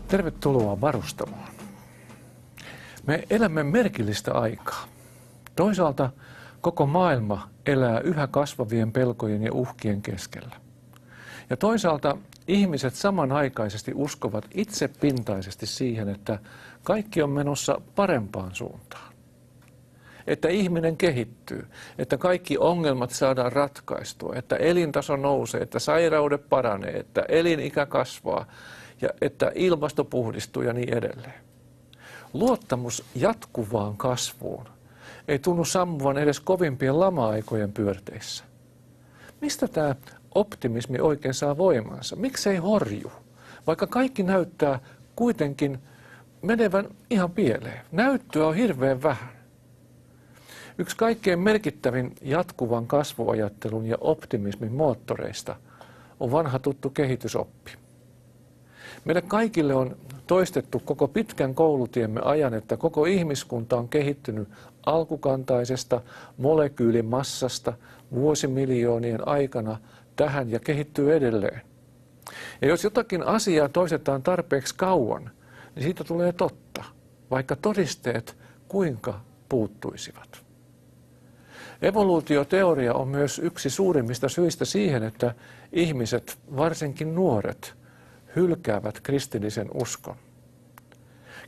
Tervetuloa varustamoon. Me elämme merkillistä aikaa. Toisaalta koko maailma elää yhä kasvavien pelkojen ja uhkien keskellä. Ja toisaalta ihmiset samanaikaisesti uskovat itsepintaisesti siihen, että kaikki on menossa parempaan suuntaan. Että ihminen kehittyy, että kaikki ongelmat saadaan ratkaistua, että elintaso nousee, että sairaudet paranee, että elinikä kasvaa ja että ilmasto puhdistuu ja niin edelleen. Luottamus jatkuvaan kasvuun ei tunnu sammuvan edes kovimpien lama-aikojen pyörteissä. Mistä tämä optimismi oikein saa voimansa? Miksei horju? Vaikka kaikki näyttää kuitenkin menevän ihan pieleen. Näyttöä on hirveän vähän. Yksi kaikkein merkittävin jatkuvan kasvuajattelun ja optimismin moottoreista on vanha tuttu kehitysoppi. Meille kaikille on toistettu koko pitkän koulutiemme ajan, että koko ihmiskunta on kehittynyt alkukantaisesta molekyylimassasta vuosimiljoonien aikana tähän ja kehittyy edelleen. Ja jos jotakin asiaa toistetaan tarpeeksi kauan, niin siitä tulee totta, vaikka todisteet kuinka puuttuisivat. Evoluutioteoria on myös yksi suurimmista syistä siihen, että ihmiset, varsinkin nuoret, hylkäävät kristillisen uskon.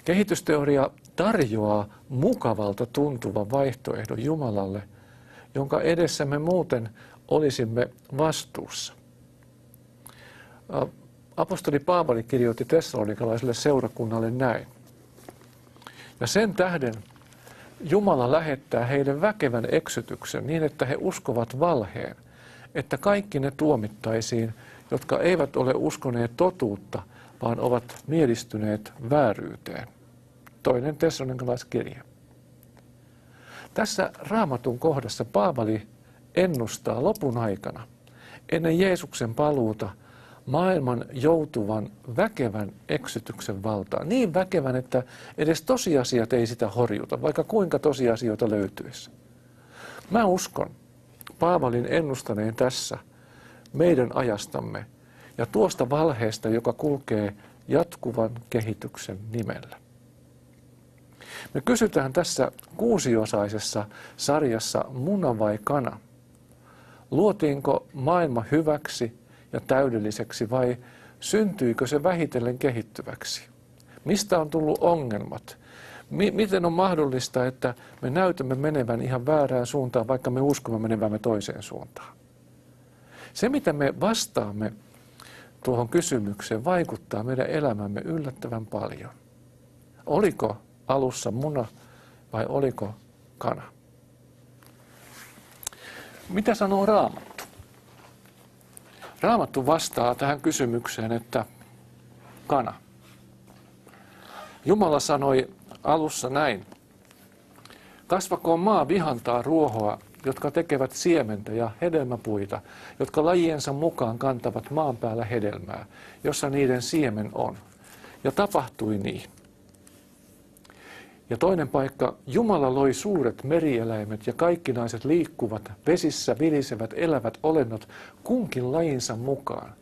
Kehitysteoria tarjoaa mukavalta tuntuvan vaihtoehdon Jumalalle, jonka edessä me muuten olisimme vastuussa. Apostoli Paavali kirjoitti tessalonikalaiselle seurakunnalle näin. Ja sen tähden Jumala lähettää heille väkevän eksytyksen niin, että he uskovat valheen, että kaikki ne tuomittaisiin, jotka eivät ole uskoneet totuutta, vaan ovat mielistyneet vääryyteen. 2. Tessalonikalaiskirja. Tässä Raamatun kohdassa Paavali ennustaa lopun aikana, ennen Jeesuksen paluuta, maailman joutuvan väkevän eksytyksen valtaan. Niin väkevän, että edes tosiasiat ei sitä horjuta, vaikka kuinka tosiasioita löytyisi. Mä uskon Paavalin ennustaneen tässä meidän ajastamme ja tuosta valheesta, joka kulkee jatkuvan kehityksen nimellä. Me kysytään tässä 6-osaisessa sarjassa Muna vai kana? Luotiinko maailma hyväksi ja täydelliseksi vai syntyikö se vähitellen kehittyväksi? Mistä on tullut ongelmat? Miten on mahdollista, että me näytämme menevän ihan väärään suuntaan, vaikka me uskomme menevämme toiseen suuntaan? Se, mitä me vastaamme tuohon kysymykseen, vaikuttaa meidän elämämme yllättävän paljon. Oliko alussa muna vai oliko kana? Mitä sanoo Raamattu? Raamattu vastaa tähän kysymykseen, että kana. Jumala sanoi alussa näin. Kasvakoon maa vihantaa ruohoa, jotka tekevät siementä ja hedelmäpuita, jotka lajiensa mukaan kantavat maan päällä hedelmää, jossa niiden siemen on. Ja tapahtui niin. Ja toinen paikka, Jumala loi suuret merieläimet ja kaikkinaiset liikkuvat, vesissä vilisevät, elävät olennot kunkin lajinsa mukaan.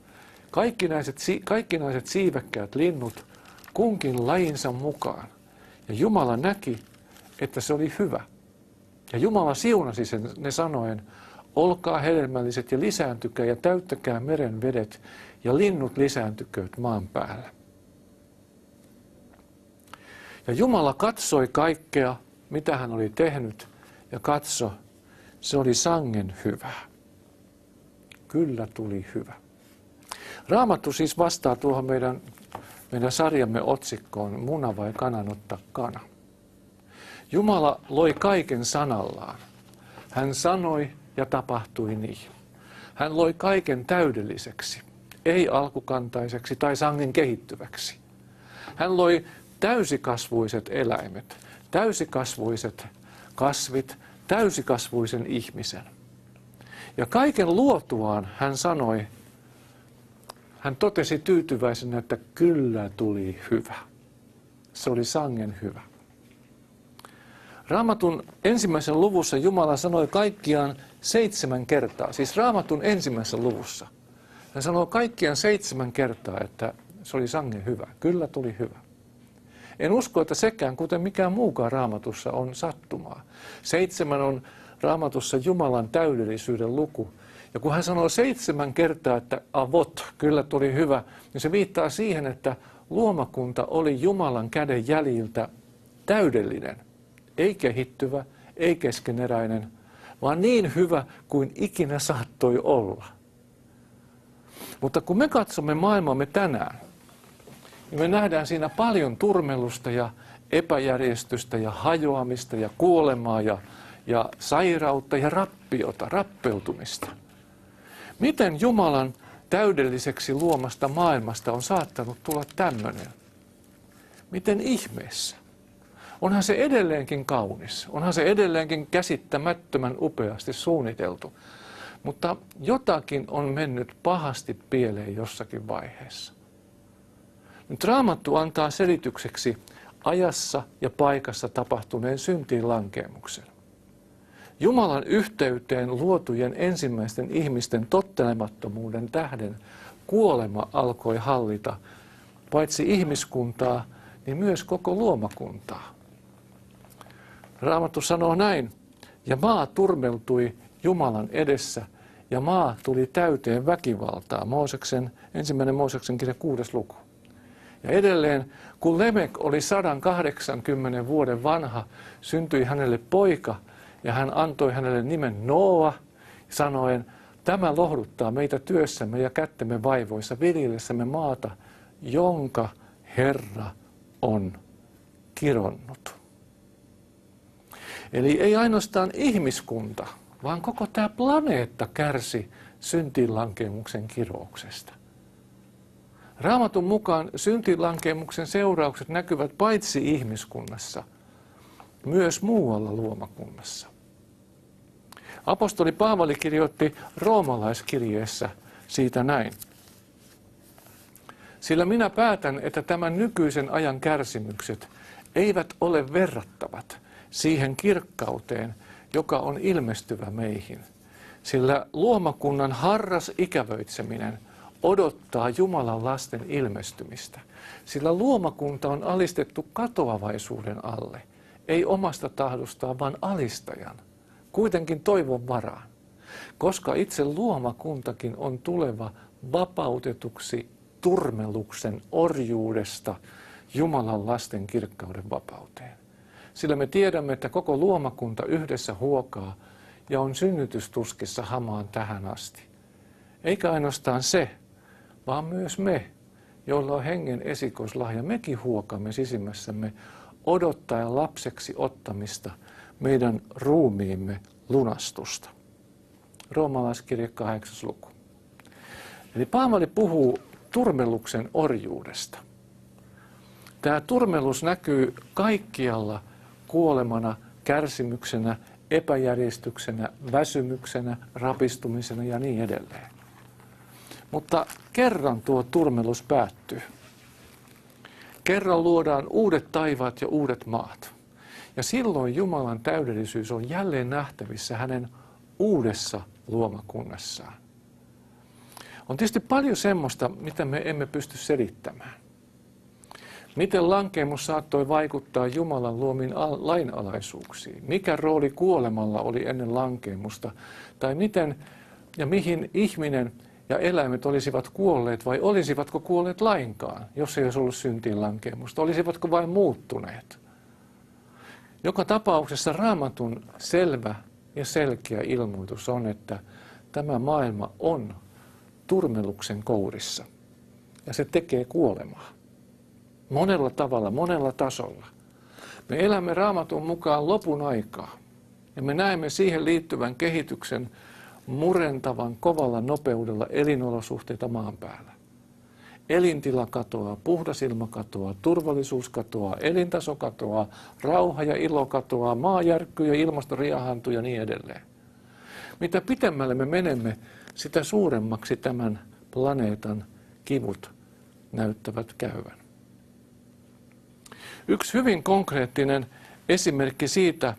Kaikkinaiset siivekkäät linnut kunkin lajinsa mukaan. Ja Jumala näki, että se oli hyvä. Ja Jumala siunasi ne sanoen, olkaa hedelmälliset ja lisääntykää ja täyttäkää meren vedet ja linnut lisääntykööt maan päällä. Ja Jumala katsoi kaikkea, mitä hän oli tehnyt, ja katso, se oli sangen hyvä. Kyllä tuli hyvä. Raamattu siis vastaa tuohon meidän sarjamme otsikkoon, muna vai kananotta kana. Jumala loi kaiken sanallaan. Hän sanoi ja tapahtui niin. Hän loi kaiken täydelliseksi, ei alkukantaiseksi tai sangen kehittyväksi. Hän loi täysikasvuiset eläimet, täysikasvuiset kasvit, täysikasvuisen ihmisen. Ja kaiken luotuaan hän sanoi, hän totesi tyytyväisenä, että kyllä tuli hyvä. Se oli sangen hyvä. Raamatun ensimmäisessä luvussa Jumala sanoi kaikkiaan 7 kertaa, siis Raamatun ensimmäisessä luvussa. Hän sanoi kaikkiaan 7 kertaa, että se oli sangen hyvä. Kyllä tuli hyvä. En usko, että sekään, kuten mikään muukaan Raamatussa, on sattumaa. 7 on Raamatussa Jumalan täydellisyyden luku. Ja kun hän sanoo 7 kertaa, että avot, kyllä tuli hyvä, niin se viittaa siihen, että luomakunta oli Jumalan käden jäljiltä täydellinen. Ei kehittyvä, ei keskeneräinen, vaan niin hyvä kuin ikinä saattoi olla. Mutta kun me katsomme maailmamme tänään, niin me nähdään siinä paljon turmelusta ja epäjärjestystä ja hajoamista ja kuolemaa ja sairautta ja rappeutumista. Miten Jumalan täydelliseksi luomasta maailmasta on saattanut tulla tämmöinen? Miten ihmeessä? Onhan se edelleenkin kaunis, onhan se edelleenkin käsittämättömän upeasti suunniteltu, mutta jotakin on mennyt pahasti pieleen jossakin vaiheessa. Nyt Raamattu antaa selitykseksi ajassa ja paikassa tapahtuneen syntiin lankeemuksen. Jumalan yhteyteen luotujen ensimmäisten ihmisten tottelemattomuuden tähden kuolema alkoi hallita paitsi ihmiskuntaa, niin myös koko luomakuntaa. Raamattu sanoo näin, ja maa turmeltui Jumalan edessä, ja maa tuli täyteen väkivaltaa. 1. Mooseksen kirja 6. luku. Ja edelleen, kun Lemek oli 180 vuoden vanha, syntyi hänelle poika, ja hän antoi hänelle nimen Nooa, sanoen, tämä lohduttaa meitä työssämme ja kättemme vaivoissa viljellessämme maata, jonka Herra on kironnut. Eli ei ainoastaan ihmiskunta, vaan koko tämä planeetta kärsi syntiinlankeemuksen kirouksesta. Raamatun mukaan syntiinlankeemuksen seuraukset näkyvät paitsi ihmiskunnassa, myös muualla luomakunnassa. Apostoli Paavali kirjoitti roomalaiskirjeessä siitä näin. Sillä minä päätän, että tämän nykyisen ajan kärsimykset eivät ole verrattavat siihen kirkkauteen, joka on ilmestyvä meihin. Sillä luomakunnan harras ikävöitseminen odottaa Jumalan lasten ilmestymistä. Sillä luomakunta on alistettu katoavaisuuden alle, ei omasta tahdostaan, vaan alistajan, kuitenkin toivon varaan. Koska itse luomakuntakin on tuleva vapautetuksi turmeluksen orjuudesta Jumalan lasten kirkkauden vapauteen. Sillä me tiedämme, että koko luomakunta yhdessä huokaa ja on synnytystuskissa hamaan tähän asti. Eikä ainoastaan se, vaan myös me, joilla on hengen esikoislahja, mekin huokamme sisimmässämme odottaen lapseksi ottamista, meidän ruumiimme lunastusta. Roomalaiskirje 8. luku. Eli Paavali puhuu turmeluksen orjuudesta. Tämä turmelus näkyy kaikkialla kuolemana, kärsimyksenä, epäjärjestyksenä, väsymyksenä, rapistumisena ja niin edelleen. Mutta kerran tuo turmelus päättyy. Kerran luodaan uudet taivaat ja uudet maat. Ja silloin Jumalan täydellisyys on jälleen nähtävissä hänen uudessa luomakunnassaan. On tietysti paljon semmoista, mitä me emme pysty selittämään. Miten lankeemus saattoi vaikuttaa Jumalan luomiin lainalaisuuksiin? Mikä rooli kuolemalla oli ennen lankeemusta? Tai miten ja mihin ihminen ja eläimet olisivat kuolleet vai olisivatko kuolleet lainkaan, jos ei olisi ollut syntiin lankeemusta? Olisivatko vain muuttuneet? Joka tapauksessa Raamatun selvä ja selkeä ilmoitus on, että tämä maailma on turmeluksen kourissa ja se tekee kuolemaa. Monella tavalla, monella tasolla. Me elämme Raamatun mukaan lopun aikaa ja me näemme siihen liittyvän kehityksen murentavan kovalla nopeudella elinolosuhteita maan päällä. Elintila katoaa, puhdas ilma katoaa, turvallisuus katoaa, elintaso katoaa, rauha ja ilo katoaa, maa järkkyy ja ilmasto riahantuu ja niin edelleen. Mitä pitemmälle me menemme, sitä suuremmaksi tämän planeetan kivut näyttävät käyvän. Yksi hyvin konkreettinen esimerkki siitä,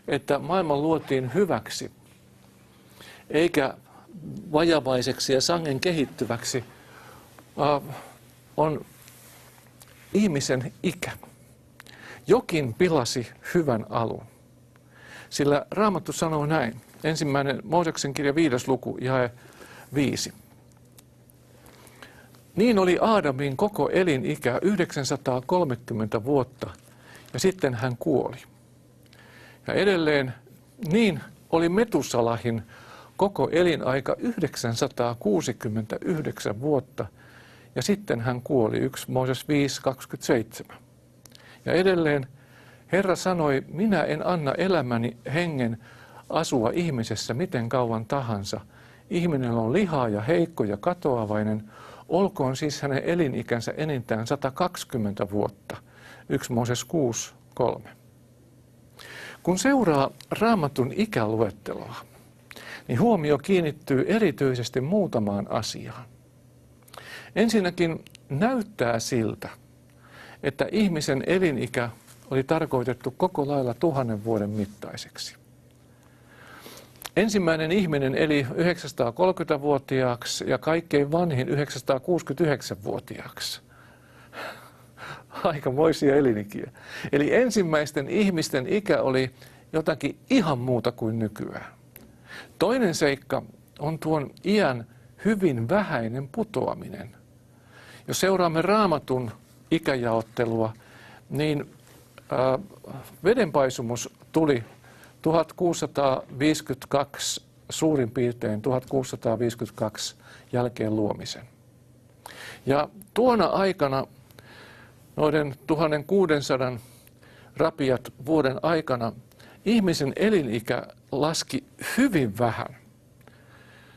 että maailma luotiin hyväksi, eikä vajavaiseksi ja sangen kehittyväksi, on ihmisen ikä. Jokin pilasi hyvän alun. Sillä Raamattu sanoo näin. Ensimmäinen Mooseksen kirja 5. luku, jae 5. Niin oli Aadamin koko elinikä 930 vuotta, ja sitten hän kuoli. Ja edelleen niin oli Metusalahin koko elinaika 969 vuotta, ja sitten hän kuoli. 1 Mooses 5:27. Ja edelleen Herra sanoi, minä en anna elämäni hengen asua ihmisessä miten kauan tahansa. Ihminen on lihaa ja heikko ja katoavainen. Olkoon siis hänen elinikänsä enintään 120 vuotta. 1 Mooses 6:3. Kun seuraa Raamatun ikäluetteloa, niin huomio kiinnittyy erityisesti muutamaan asiaan. Ensinnäkin näyttää siltä, että ihmisen elinikä oli tarkoitettu koko lailla 1000 vuoden mittaiseksi. Ensimmäinen ihminen eli 930-vuotiaaksi ja kaikkein vanhin 969-vuotiaaksi. Aikamoisia elinikiä. Eli ensimmäisten ihmisten ikä oli jotakin ihan muuta kuin nykyään. Toinen seikka on tuon iän hyvin vähäinen putoaminen. Jos seuraamme Raamatun ikäjaottelua, niin vedenpaisumus tuli 1652, suurin piirtein 1652 jälkeen luomisen. Ja tuona aikana, noiden 1600 rapiat vuoden aikana, ihmisen elinikä laski hyvin vähän.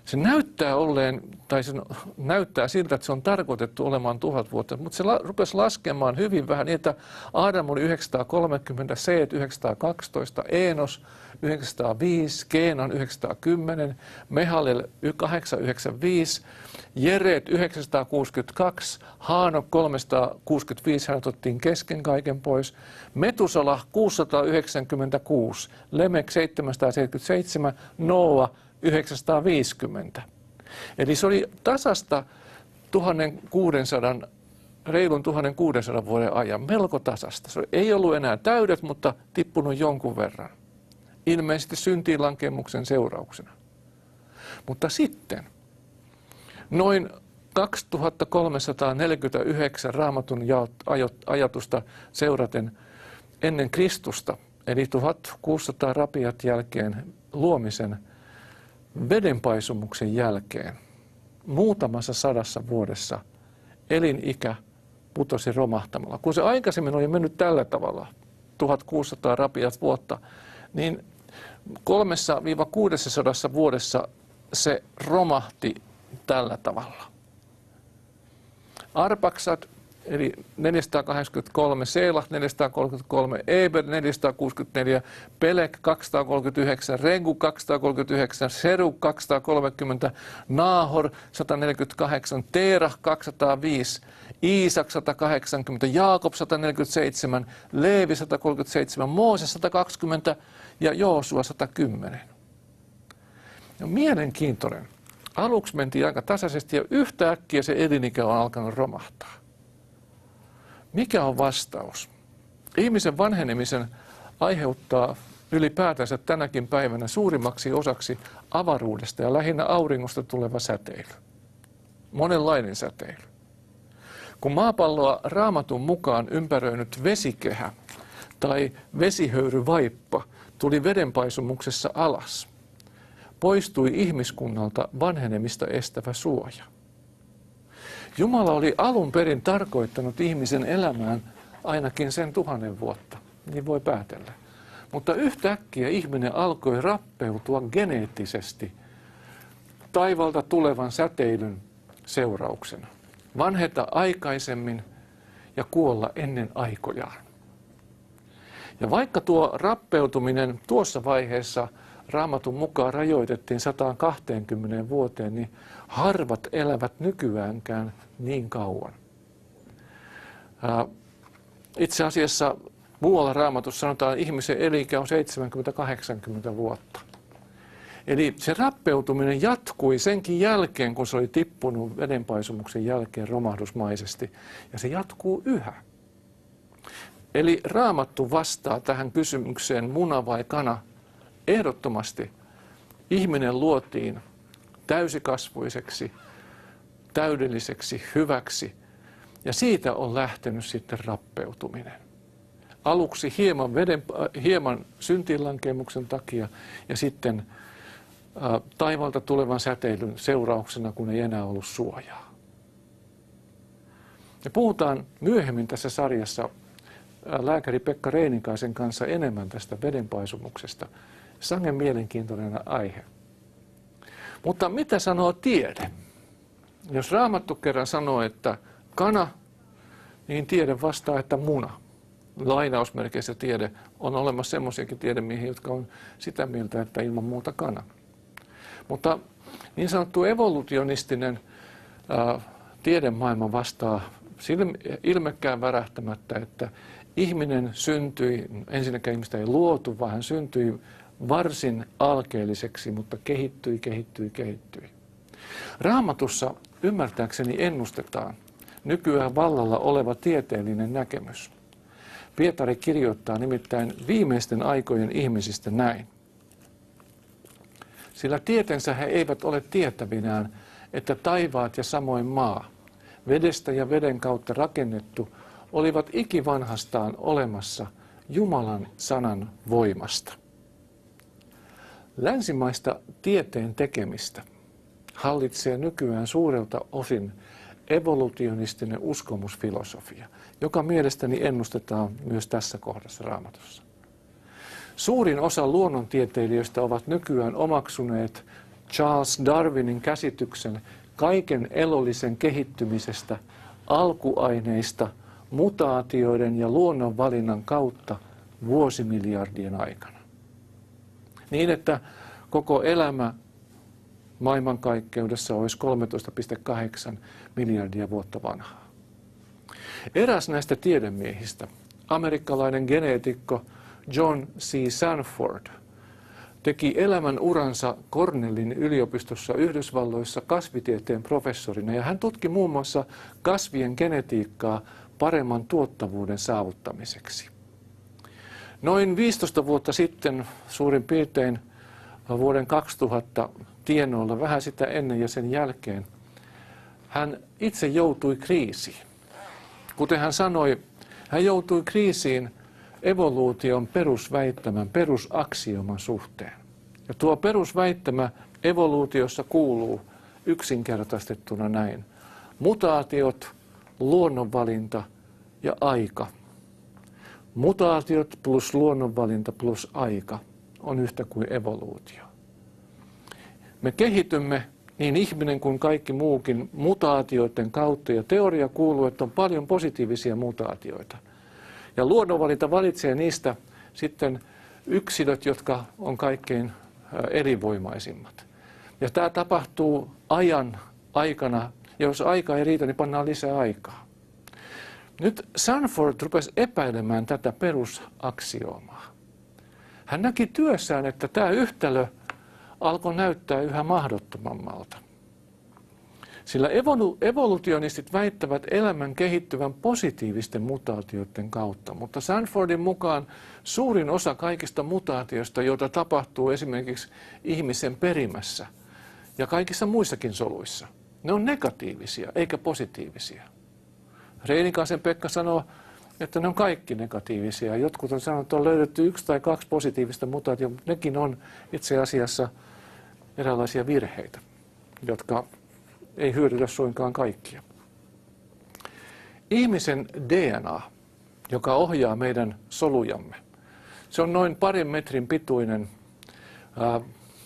Se näyttää olleen, tai se näyttää siltä, että se on tarkoitettu olemaan 1000 vuotta, mutta se rupesi laskemaan hyvin vähän niin, että Aadam oli 930, Seet 912, Eenos 905, Keenan 910, Mehalel 895, Jered 962, Haanok 365, hän otettiin kesken kaiken pois, Metusala 696, Lemek 777, Noa 950. Eli se oli tasasta 1600, reilun 1600 vuoden ajan, melko tasasta. Se ei ollut enää täydet, mutta tippunut jonkun verran. Ilmeisesti syntiinlankemuksen seurauksena. Mutta sitten, noin 2349 Raamatun ajatusta seuraten ennen Kristusta, eli 1600 rapiat jälkeen luomisen, vedenpaisumuksen jälkeen muutamassa 100 vuodessa elinikä putosi romahtamalla. Kun se aikaisemmin oli mennyt tällä tavalla, 1600 rapiat vuotta, niin 300–600 vuodessa se romahti tällä tavalla. Arpaksat, eli 483, Seelah 433, Eber 464, Pelek 239, Regu 239, Serug 230, Naahor 148, Teerah 205, Iisak 180, Jaakob 147, Leevi 137, Mooses 120 ja Joosua 110. Ja mielenkiintoinen. Aluksi mentiin aika tasaisesti ja yhtäkkiä se elinikä on alkanut romahtaa. Mikä on vastaus? Ihmisen vanhenemisen aiheuttaa ylipäätänsä tänäkin päivänä suurimmaksi osaksi avaruudesta ja lähinnä auringosta tuleva säteily. Monenlainen säteily. Kun maapalloa Raamatun mukaan ympäröinyt vesikehä tai vesihöyryvaippa tuli vedenpaisumuksessa alas, poistui ihmiskunnalta vanhenemista estävä suoja. Jumala oli alun perin tarkoittanut ihmisen elämään ainakin sen 1000 vuotta, niin voi päätellä. Mutta yhtäkkiä ihminen alkoi rappeutua geneettisesti taivalta tulevan säteilyn seurauksena. Vanheta aikaisemmin ja kuolla ennen aikojaan. Ja vaikka tuo rappeutuminen tuossa vaiheessa Raamatun mukaan rajoitettiin 120 vuoteen, niin harvat elävät nykyäänkään niin kauan. Itse asiassa muualla Raamatussa sanotaan, että ihmisen elikä on 70–80 vuotta. Eli se rappeutuminen jatkui senkin jälkeen, kun se oli tippunut vedenpaisumuksen jälkeen romahdusmaisesti. Ja se jatkuu yhä. Eli Raamattu vastaa tähän kysymykseen muna vai kana. Ehdottomasti ihminen luotiin täysikasvuiseksi, täydelliseksi, hyväksi. Ja siitä on lähtenyt sitten rappeutuminen. Aluksi hieman syntiinlankemuksen takia ja sitten taivaalta tulevan säteilyn seurauksena, kun ei enää ollut suojaa. Me puhutaan myöhemmin tässä sarjassa lääkäri Pekka Reinikaisen kanssa enemmän tästä vedenpaisumuksesta. Sangen mielenkiintoinen aihe. Mutta mitä sanoo tiede? Jos Raamattu kerran sanoo, että kana, niin tiede vastaa, että muna. Lainausmerkeissä tiede on olemassa semmoisiakin tiedemiehiä, jotka on sitä mieltä, että ilman muuta kana. Mutta niin sanottu evolutionistinen tiedemaailma vastaa ilmekkään värähtämättä, että ihminen syntyi, ensinnäkään ihmistä ei luotu, vaan hän syntyi varsin alkeelliseksi, mutta kehittyi. Raamatussa ymmärtääkseni ennustetaan nykyään vallalla oleva tieteellinen näkemys. Pietari kirjoittaa nimittäin viimeisten aikojen ihmisistä näin. Sillä tietensä he eivät ole tietävinään, että taivaat ja samoin maa, vedestä ja veden kautta rakennettu, olivat ikivanhastaan olemassa Jumalan sanan voimasta. Länsimaista tieteen tekemistä hallitsee nykyään suurelta osin evolutionistinen uskomusfilosofia, joka mielestäni ennustetaan myös tässä kohdassa Raamatussa. Suurin osa luonnontieteilijöistä ovat nykyään omaksuneet Charles Darwinin käsityksen kaiken elollisen kehittymisestä, alkuaineista, mutaatioiden ja luonnonvalinnan kautta vuosimiljardien aikana. Niin, että koko elämä maailmankaikkeudessa olisi 13,8 miljardia vuotta vanhaa. Eräs näistä tiedemiehistä, amerikkalainen geneetikko John C. Sanford, teki elämän uransa Cornellin yliopistossa Yhdysvalloissa kasvitieteen professorina, ja hän tutki muun muassa kasvien genetiikkaa paremman tuottavuuden saavuttamiseksi. Noin 15 vuotta sitten, suurin piirtein vuoden 2000 tienoilla, vähän sitä ennen ja sen jälkeen, hän itse joutui kriisiin. Kuten hän sanoi, hän joutui kriisiin evoluution perusväittämän, perusaksioman suhteen. Ja tuo perusväittämä evoluutiossa kuuluu yksinkertaistettuna näin. Mutaatiot, luonnonvalinta ja aika. Mutaatiot plus luonnonvalinta plus aika on yhtä kuin evoluutio. Me kehitymme, niin ihminen kuin kaikki muukin, mutaatioiden kautta, ja teoria kuuluu, että on paljon positiivisia mutaatioita. Ja luonnonvalinta valitsee niistä sitten yksilöt, jotka on kaikkein elinvoimaisimmat. Ja tämä tapahtuu aikana, ja jos aika ei riitä, niin pannaan lisää aikaa. Nyt Sanford rupesi epäilemään tätä perusaksioomaa. Hän näki työssään, että tämä yhtälö alkoi näyttää yhä mahdottomammalta. Sillä evolutionistit väittävät elämän kehittyvän positiivisten mutaatioiden kautta, mutta Sanfordin mukaan suurin osa kaikista mutaatioista, joita tapahtuu esimerkiksi ihmisen perimässä ja kaikissa muissakin soluissa, ne on negatiivisia eikä positiivisia. Reinikaisen Pekka sanoo, että ne on kaikki negatiivisia. Jotkut on sanonut, että on löydetty 1 tai 2 positiivista mutaatiota, mutta nekin on itse asiassa eräänlaisia virheitä, jotka ei hyödytä suinkaan kaikkia. Ihmisen DNA, joka ohjaa meidän solujamme, se on noin 2 metrin pituinen,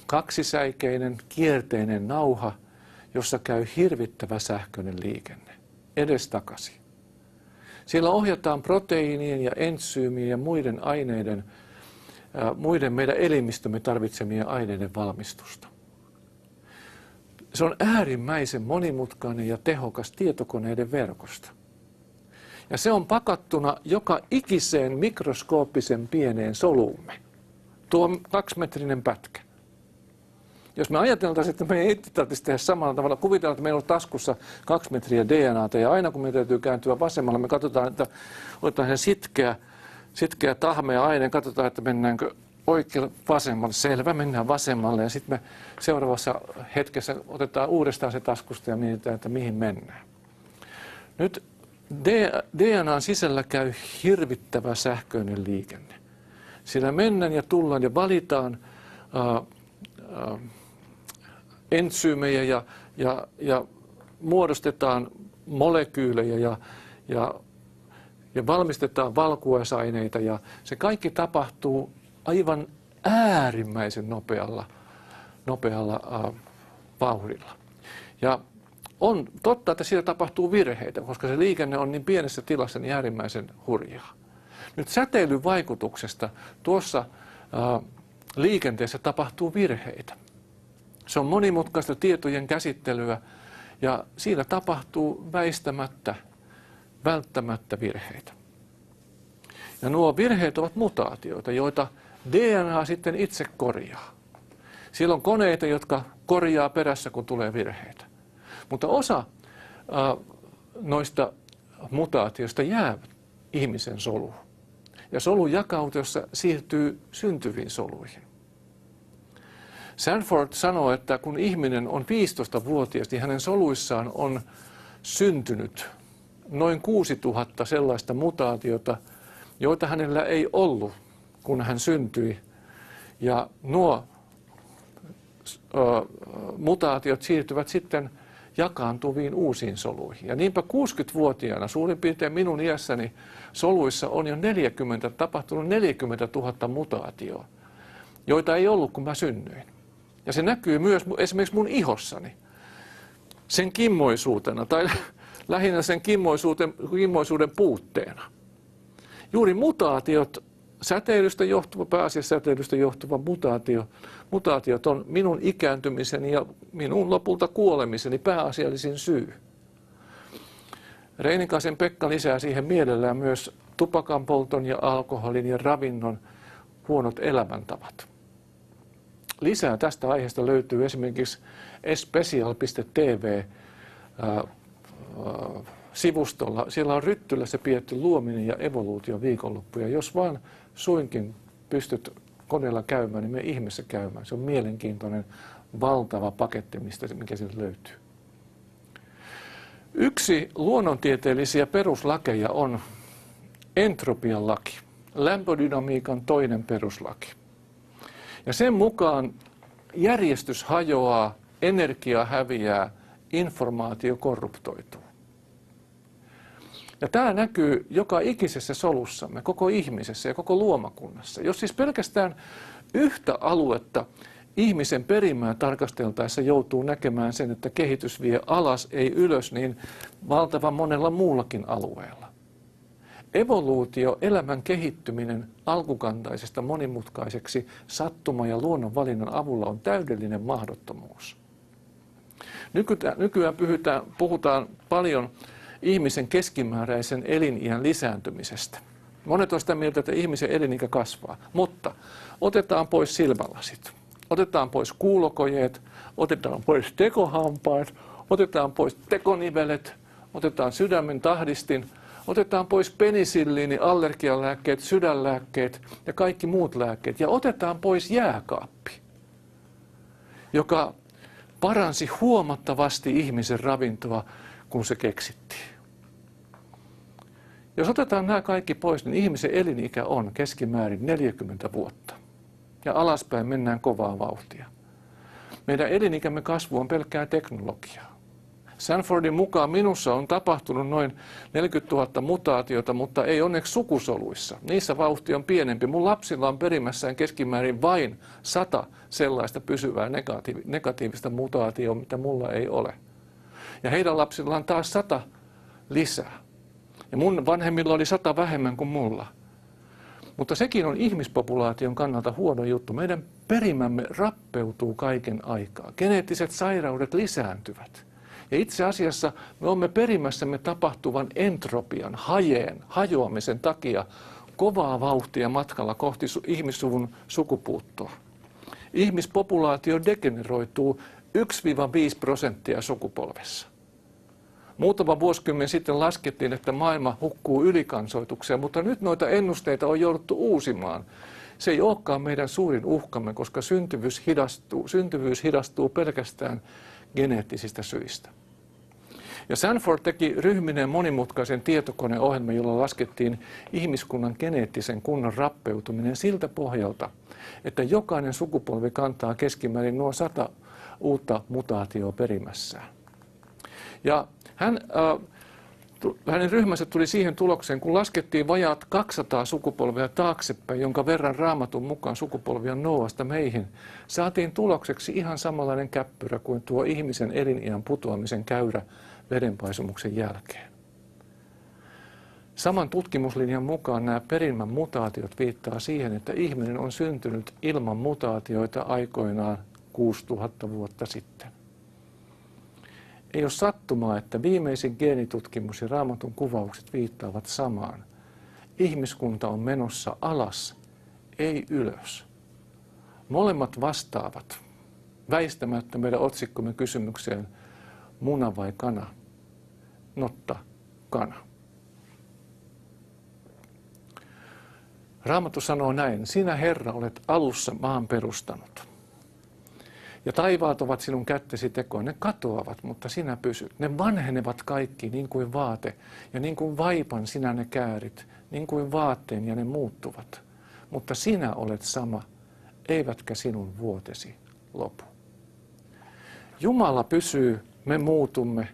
kaksisäikeinen, kierteinen nauha, jossa käy hirvittävä sähköinen liikenne, edestakaisin. Siellä ohjataan proteiinien ja entsyymien ja muiden aineiden, muiden meidän elimistömme tarvitsemien aineiden valmistusta. Se on äärimmäisen monimutkainen ja tehokas tietokoneiden verkosto. Ja se on pakattuna joka ikiseen mikroskooppisen pieneen soluumme. Tuo 2-metrinen pätkä. Jos me ajateltaisiin, että me ei tarvitsisi tehdä samalla tavalla, kuvitellaan, että meillä on taskussa 2 metriä DNAta ja aina kun me täytyy kääntyä vasemmalle, me katsotaan, että otetaan se sitkeä tahmea aineen, katsotaan, että mennäänkö oikealle vasemmalle. Selvä, mennään vasemmalle ja sitten me seuraavassa hetkessä otetaan uudestaan se taskusta ja mietitään, että mihin mennään. Nyt DNAn sisällä käy hirvittävä sähköinen liikenne. Siellä mennään ja tullaan ja valitaan entsyymejä ja muodostetaan molekyylejä ja valmistetaan valkuaisaineita ja se kaikki tapahtuu aivan äärimmäisen nopealla vauhdilla. Ja on totta, että siellä tapahtuu virheitä, koska se liikenne on niin pienessä tilassa niin äärimmäisen hurjaa. Nyt säteilyn vaikutuksesta tuossa liikenteessä tapahtuu virheitä. Se on monimutkaista tietojen käsittelyä ja siinä tapahtuu välttämättä virheitä. Ja nuo virheet ovat mutaatioita, joita DNA sitten itse korjaa. Siellä on koneita, jotka korjaa perässä, kun tulee virheitä. Mutta osa noista mutaatioista jää ihmisen soluun. Ja solun jakautuessa siirtyy syntyviin soluihin. Sanford sanoo, että kun ihminen on 15-vuotias, niin hänen soluissaan on syntynyt noin 6000 sellaista mutaatiota, joita hänellä ei ollut, kun hän syntyi. Ja nuo mutaatiot siirtyvät sitten jakaantuviin uusiin soluihin. Ja niinpä 60-vuotiaana, suurin piirtein minun iässäni, soluissa on jo tapahtunut 40 000 mutaatioa, joita ei ollut, kun mä synnyin. Ja se näkyy myös esimerkiksi mun ihossani sen kimmoisuutena tai lähinnä sen kimmoisuuden puutteena. Juuri pääasiassa säteilystä johtuva mutaatiot on minun ikääntymiseni ja minun lopulta kuolemiseni pääasiallisin syy. Reinikaisen Pekka lisää siihen mielellään myös tupakan polton ja alkoholin ja ravinnon huonot elämäntavat. Lisää tästä aiheesta löytyy esimerkiksi especial.tv sivustolla. Siellä on Ryttylässä pidetty luominen ja evoluutio viikonloppuja. Jos vaan suinkin pystyt koneella käymään, niin me ihmeessä käymään. Se on mielenkiintoinen, valtava paketti, mikä sieltä löytyy. Yksi luonnontieteellisiä peruslakeja on entropian laki, lämpödynamiikan toinen peruslaki. Ja sen mukaan järjestys hajoaa, energia häviää, informaatio korruptoituu. Ja tämä näkyy joka ikisessä solussamme, koko ihmisessä ja koko luomakunnassa. Jos siis pelkästään yhtä aluetta ihmisen perimää tarkasteltaessa joutuu näkemään sen, että kehitys vie alas, ei ylös, niin valtavan monella muullakin alueella. Evoluutio, elämän kehittyminen alkukantaisesta monimutkaiseksi sattuma- ja luonnonvalinnan avulla on täydellinen mahdottomuus. Nykyään puhutaan paljon ihmisen keskimääräisen eliniän lisääntymisestä. Monet ovat sitä mieltä, että ihmisen elinikä kasvaa, mutta otetaan pois silmälasit, otetaan pois kuulokojeet, otetaan pois tekohampaat, otetaan pois tekonivelet, otetaan sydämen tahdistin, otetaan pois penisilliini, allergialääkkeet, sydänlääkkeet ja kaikki muut lääkkeet ja otetaan pois jääkaappi, joka paransi huomattavasti ihmisen ravintoa, kun se keksittiin. Jos otetaan nämä kaikki pois, niin ihmisen elinikä on keskimäärin 40 vuotta. Ja alaspäin mennään kovaa vauhtia. Meidän elinikämme kasvu on pelkkää teknologiaa. Sanfordin mukaan minussa on tapahtunut noin 40 000 mutaatiota, mutta ei onneksi sukusoluissa. Niissä vauhti on pienempi. Mun lapsilla on perimässään keskimäärin vain 100 sellaista pysyvää negatiivista mutaatiota, mitä mulla ei ole. Ja heidän lapsillaan taas 100 lisää. Ja mun vanhemmilla oli 100 vähemmän kuin mulla. Mutta sekin on ihmispopulaation kannalta huono juttu. Meidän perimämme rappeutuu kaiken aikaa. Geneettiset sairaudet lisääntyvät. Ja itse asiassa me olemme perimässämme tapahtuvan entropian, hajoamisen takia kovaa vauhtia matkalla kohti ihmissuvun sukupuuttoa. Ihmispopulaatio degeneroituu 1-5% sukupolvessa. Muutama vuosikymmen sitten laskettiin, että maailma hukkuu ylikansoitukseen, mutta nyt noita ennusteita on jouduttu uusimaan. Se ei olekaan meidän suurin uhkamme, koska syntyvyys hidastuu pelkästään geneettisistä syistä. Ja Sanford teki ryhmineen monimutkaisen tietokoneohjelman, jolla laskettiin ihmiskunnan geneettisen kunnon rappeutuminen siltä pohjalta, että jokainen sukupolvi kantaa keskimäärin nuo 100 uutta mutaatioa perimässään. Ja hänen ryhmänsä tuli siihen tulokseen, kun laskettiin vajaat 200 sukupolvea taaksepäin, jonka verran Raamatun mukaan sukupolvia Nooasta meihin, saatiin tulokseksi ihan samanlainen käppyrä kuin tuo ihmisen eliniän putoamisen käyrä vedenpaisumuksen jälkeen. Saman tutkimuslinjan mukaan nämä perimän mutaatiot viittaa siihen, että ihminen on syntynyt ilman mutaatioita aikoinaan 6000 vuotta sitten. Ei ole sattumaa, että viimeisin geenitutkimus ja Raamatun kuvaukset viittaavat samaan. Ihmiskunta on menossa alas, ei ylös. Molemmat vastaavat väistämättä meidän otsikkomme kysymykseen muna vai kana? Notta, kana. Raamattu sanoo näin, sinä Herra olet alussa maan perustanut. Ja taivaat ovat sinun kättesi tekoa. Ne katoavat, mutta sinä pysyt. Ne vanhenevat kaikki niin kuin vaate. Ja niin kuin vaipan sinä ne käärit. Niin kuin vaatteen ja ne muuttuvat. Mutta sinä olet sama, eivätkä sinun vuotesi lopu. Jumala pysyy, me muutumme.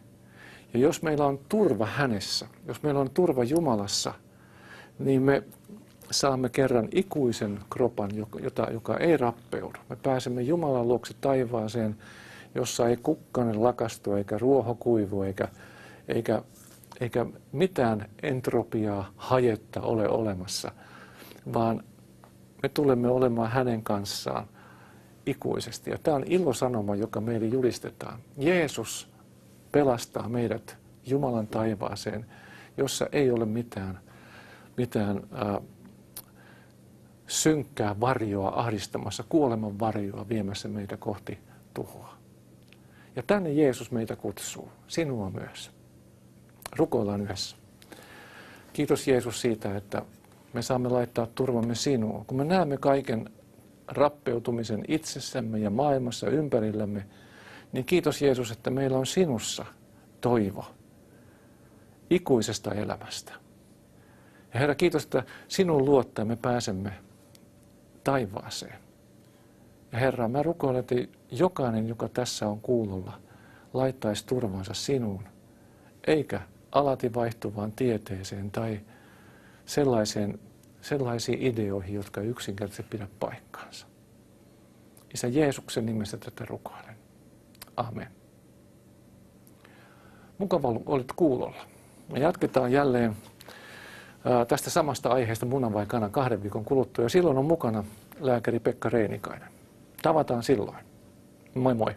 Ja jos meillä on turva hänessä, jos meillä on turva Jumalassa, niin me saamme kerran ikuisen kropan, joka ei rappeudu. Me pääsemme Jumalan luokse taivaaseen, jossa ei kukkanen lakastu, eikä ruoho kuivu, eikä mitään entropiaa, hajetta ole olemassa, vaan me tulemme olemaan hänen kanssaan ikuisesti. Ja tämä on ilosanoma, joka meille julistetaan. Jeesus pelastaa meidät Jumalan taivaaseen, jossa ei ole mitään synkkää varjoa ahdistamassa, kuoleman varjoa viemässä meitä kohti tuhoa. Ja tänne Jeesus meitä kutsuu, sinua myös. Rukoillaan yhdessä. Kiitos Jeesus siitä, että me saamme laittaa turvamme sinuun. Kun me näemme kaiken rappeutumisen itsessämme ja maailmassa ympärillämme, niin kiitos Jeesus, että meillä on sinussa toivo ikuisesta elämästä. Ja Herra, kiitos, että sinun luottaen me pääsemme taivaaseen. Ja Herra, mä rukoilen, että jokainen, joka tässä on kuulolla, laittaisi turvansa sinuun, eikä alati vaihtuvaan tieteeseen tai sellaisiin ideoihin, jotka yksinkertaisesti pidä paikkaansa. Isä Jeesuksen nimessä tätä rukoilen. Amen. Mukava olit kuulolla. Me jatketaan jälleen tästä samasta aiheesta muna vai kana 2 viikon kuluttua. Ja silloin on mukana lääkäri Pekka Reinikainen. Tavataan silloin. Moi moi.